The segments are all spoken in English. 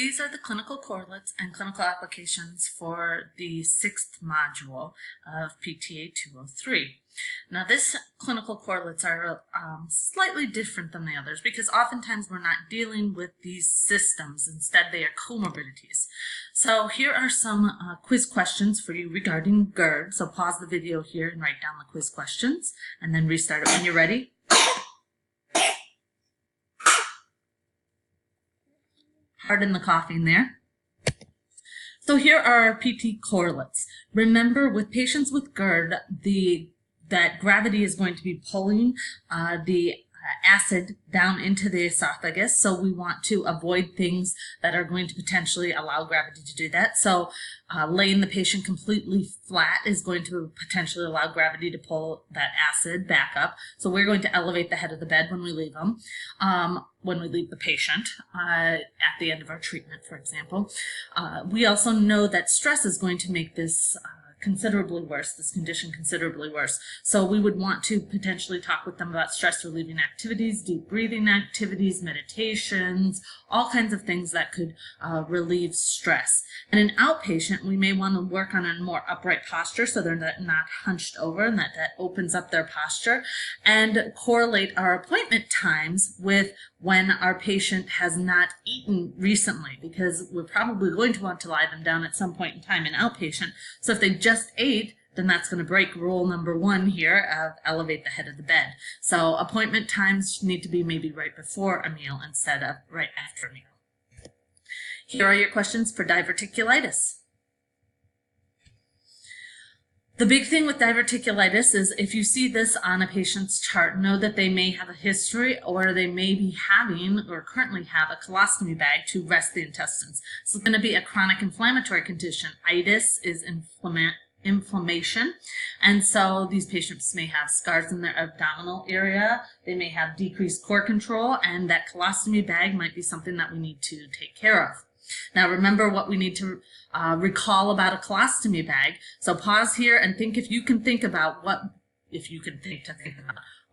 These are the clinical correlates and clinical applications for the 6th module of PTA 203. Now, this clinical correlates are slightly different than the others because oftentimes we're not dealing with these systems. Instead, they are comorbidities. So here are some quiz questions for you regarding GERD. So pause the video here and write down the quiz questions and then restart it when you're ready. Pardon the coughing there. So here are our PT correlates. Remember, with patients with GERD, that gravity is going to be pulling the acid down into the esophagus, so we want to avoid things that are going to potentially allow gravity to do that. So laying the patient completely flat is going to potentially allow gravity to pull that acid back up. So we're going to elevate the head of the bed when we leave them, when we leave the patient at the end of our treatment, for example. We also know that stress is going to make this considerably worse, this condition considerably worse. So we would want to potentially talk with them about stress relieving activities, deep breathing activities, meditations, all kinds of things that could relieve stress. And in outpatient, we may want to work on a more upright posture so they're not hunched over, and that opens up their posture, and correlate our appointment times with when our patient has not eaten recently, because we're probably going to want to lie them down at some point in time in outpatient. So if they just ate, then that's going to break rule number 1 here of elevate the head of the bed. So appointment times need to be maybe right before a meal instead of right after a meal. Here are your questions for diverticulitis. The big thing with diverticulitis is if you see this on a patient's chart, know that they may have a history or they may be having or currently have a colostomy bag to rest the intestines. So it's going to be a chronic inflammatory condition. Itis is inflammation, and so these patients may have scars in their abdominal area. They may have decreased core control, and that colostomy bag might be something that we need to take care of. Now remember what we need to recall about a colostomy bag. So pause here and think if you can think about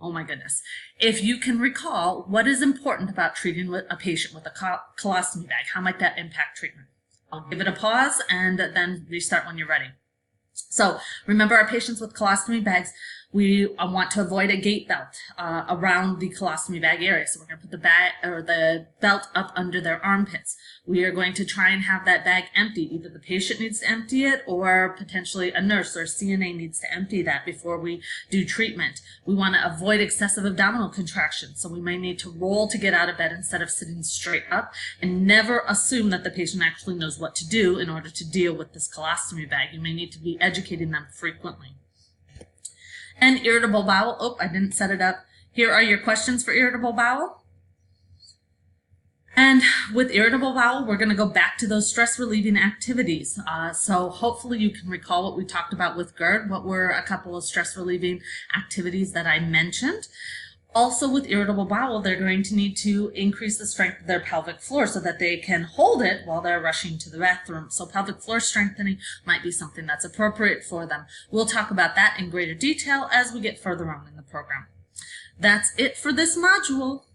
oh my goodness. If you can recall what is important about treating a patient with a colostomy bag, how might that impact treatment? I'll give it a pause and then restart when you're ready. So remember, our patients with colostomy bags, we want to avoid a gate belt around the colostomy bag area. So we're going to put the bag or the belt up under their armpits. We are going to try and have that bag empty. Either the patient needs to empty it, or potentially a nurse or CNA needs to empty that before we do treatment. We want to avoid excessive abdominal contraction. So we may need to roll to get out of bed instead of sitting straight up, and never assume that the patient actually knows what to do in order to deal with this colostomy bag. You may need to be educating them frequently. And irritable bowel. Oh, I didn't set it up. Here are your questions for irritable bowel. And with irritable bowel, we're going to go back to those stress relieving activities. So hopefully you can recall what we talked about with GERD. What were a couple of stress relieving activities that I mentioned? Also with irritable bowel, they're going to need to increase the strength of their pelvic floor so that they can hold it while they're rushing to the bathroom. So pelvic floor strengthening might be something that's appropriate for them. We'll talk about that in greater detail as we get further on in the program. That's it for this module.